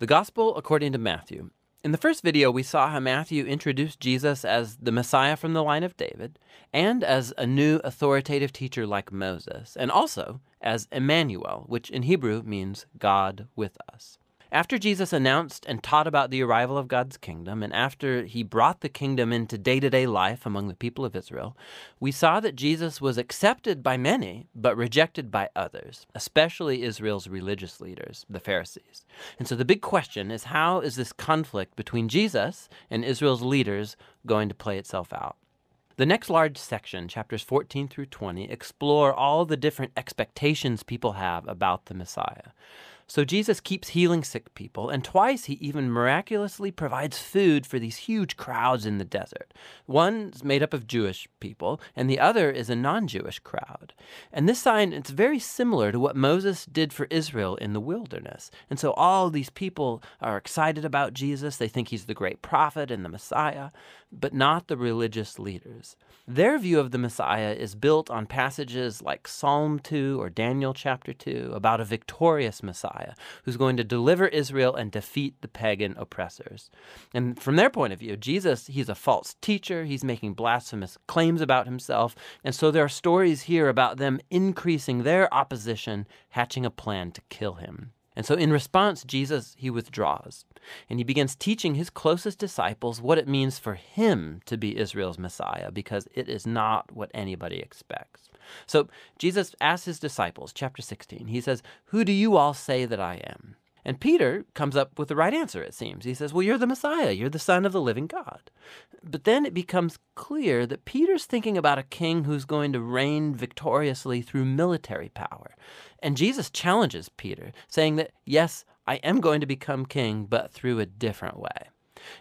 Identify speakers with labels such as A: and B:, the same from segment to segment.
A: The Gospel according to Matthew. In the first video, we saw how Matthew introduced Jesus as the Messiah from the line of David, and as a new authoritative teacher like Moses, and also as Emmanuel, which in Hebrew means God with us. After Jesus announced and taught about the arrival of God's kingdom, and after he brought the kingdom into day-to-day life among the people of Israel, we saw that Jesus was accepted by many, but rejected by others, especially Israel's religious leaders, the Pharisees. And so the big question is, how is this conflict between Jesus and Israel's leaders going to play itself out? The next large section, chapters 14 through 20, explore all the different expectations people have about the Messiah. So Jesus keeps healing sick people, and twice he even miraculously provides food for these huge crowds in the desert. One's made up of Jewish people, and the other is a non-Jewish crowd. And this sign, it's very similar to what Moses did for Israel in the wilderness. And so all these people are excited about Jesus. They think he's the great prophet and the Messiah, but not the religious leaders. Their view of the Messiah is built on passages like Psalm 2 or Daniel chapter 2 about a victorious Messiah who's going to deliver Israel and defeat the pagan oppressors. And from their point of view, Jesus, he's a false teacher. He's making blasphemous claims about himself. And so there are stories here about them increasing their opposition, hatching a plan to kill him. And so in response, Jesus, he withdraws, and he begins teaching his closest disciples what it means for him to be Israel's Messiah, because it is not what anybody expects. So Jesus asks his disciples, chapter 16, he says, "Who do you all say that I am?" And Peter comes up with the right answer, it seems. He says, "Well, you're the Messiah. You're the Son of the living God." But then it becomes clear that Peter's thinking about a king who's going to reign victoriously through military power. And Jesus challenges Peter, saying that, yes, I am going to become king, but through a different way.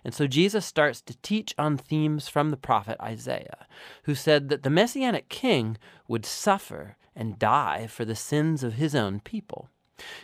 A: And so Jesus starts to teach on themes from the prophet Isaiah, who said that the Messianic king would suffer and die for the sins of his own people.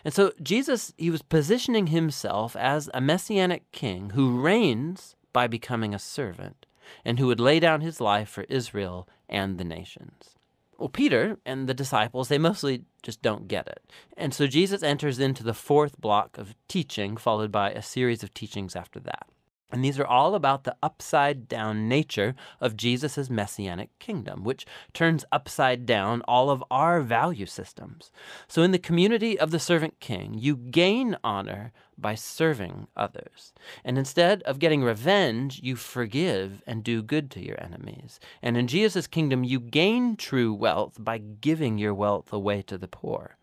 A: And so Jesus, he was positioning himself as a Messianic king who reigns by becoming a servant, and who would lay down his life for Israel and the nations. Well, Peter and the disciples, they mostly just don't get it. And so Jesus enters into the fourth block of teaching, followed by a series of teachings after that. And these are all about the upside-down nature of Jesus' messianic kingdom, which turns upside down all of our value systems. So in the community of the servant king, you gain honor by serving others. And instead of getting revenge, you forgive and do good to your enemies. And in Jesus' kingdom, you gain true wealth by giving your wealth away to the poor.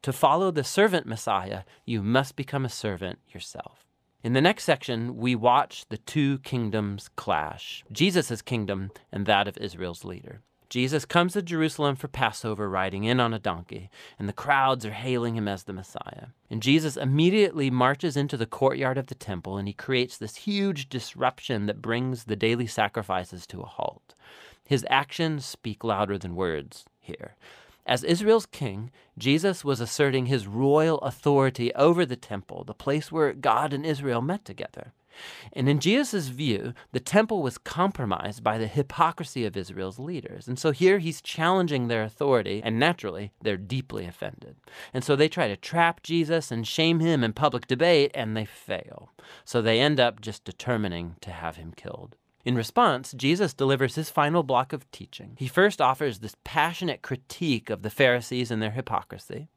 A: To follow the servant Messiah, you must become a servant yourself. In the next section, we watch the two kingdoms clash, Jesus' kingdom and that of Israel's leader. Jesus comes to Jerusalem for Passover riding in on a donkey, and the crowds are hailing him as the Messiah. And Jesus immediately marches into the courtyard of the temple, and he creates this huge disruption that brings the daily sacrifices to a halt. His actions speak louder than words here. As Israel's king, Jesus was asserting his royal authority over the temple, the place where God and Israel met together. And in Jesus' view, the temple was compromised by the hypocrisy of Israel's leaders. And so here he's challenging their authority, and naturally, they're deeply offended. And so they try to trap Jesus and shame him in public debate, and they fail. So they end up just determining to have him killed. In response, Jesus delivers his final block of teaching. He first offers this passionate critique of the Pharisees and their hypocrisy,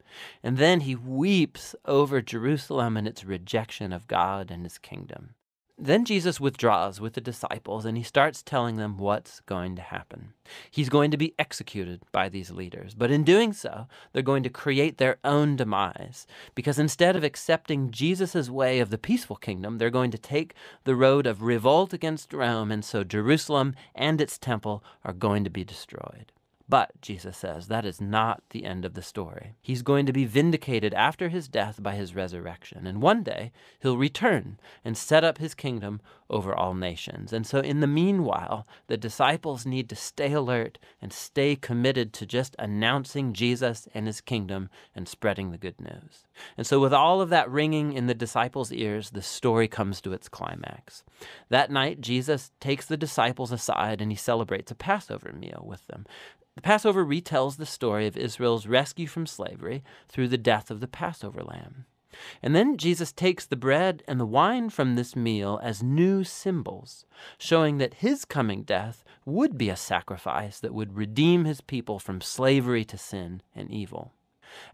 A: and then he weeps over Jerusalem and its rejection of God and his kingdom. Then Jesus withdraws with the disciples, and he starts telling them what's going to happen. He's going to be executed by these leaders, but in doing so, they're going to create their own demise, because instead of accepting Jesus' way of the peaceful kingdom, they're going to take the road of revolt against Rome, and so Jerusalem and its temple are going to be destroyed. But, Jesus says, that is not the end of the story. He's going to be vindicated after his death by his resurrection. And one day, he'll return and set up his kingdom over all nations. And so in the meanwhile, the disciples need to stay alert and stay committed to just announcing Jesus and his kingdom and spreading the good news. And so with all of that ringing in the disciples' ears, the story comes to its climax. That night, Jesus takes the disciples aside and he celebrates a Passover meal with them. The Passover retells the story of Israel's rescue from slavery through the death of the Passover lamb. And then Jesus takes the bread and the wine from this meal as new symbols, showing that his coming death would be a sacrifice that would redeem his people from slavery to sin and evil.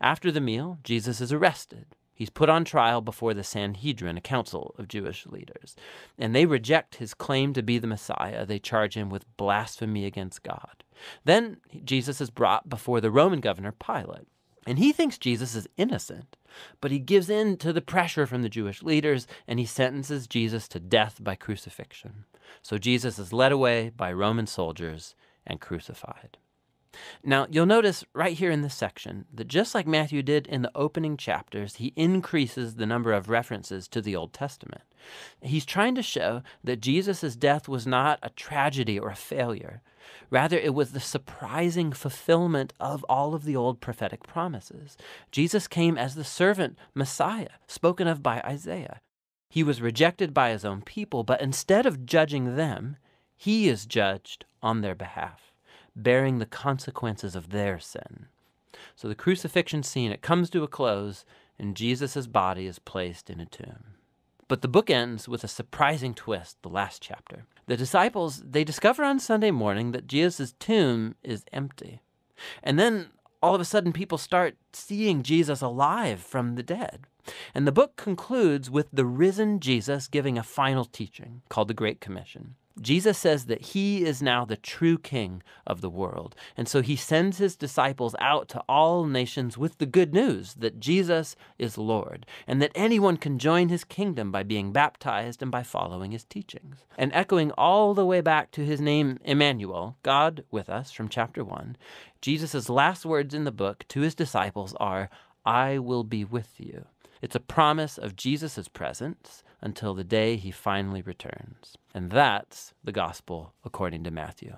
A: After the meal, Jesus is arrested. He's put on trial before the Sanhedrin, a council of Jewish leaders, and they reject his claim to be the Messiah. They charge him with blasphemy against God. Then Jesus is brought before the Roman governor Pilate, and he thinks Jesus is innocent, but he gives in to the pressure from the Jewish leaders, and he sentences Jesus to death by crucifixion. So Jesus is led away by Roman soldiers and crucified. Now, you'll notice right here in this section that just like Matthew did in the opening chapters, he increases the number of references to the Old Testament. He's trying to show that Jesus' death was not a tragedy or a failure. Rather, it was the surprising fulfillment of all of the old prophetic promises. Jesus came as the servant Messiah, spoken of by Isaiah. He was rejected by his own people, but instead of judging them, he is judged on their behalf, bearing the consequences of their sin. So the crucifixion scene, it comes to a close, and Jesus' body is placed in a tomb. But the book ends with a surprising twist, the last chapter. The disciples, they discover on Sunday morning that Jesus' tomb is empty. And then all of a sudden people start seeing Jesus alive from the dead. And the book concludes with the risen Jesus giving a final teaching called the Great Commission. Jesus says that he is now the true king of the world. And so he sends his disciples out to all nations with the good news that Jesus is Lord and that anyone can join his kingdom by being baptized and by following his teachings. And echoing all the way back to his name, Emmanuel, God with us, from chapter 1, Jesus' last words in the book to his disciples are, "I will be with you." It's a promise of Jesus' presence until the day he finally returns. And that's the gospel according to Matthew.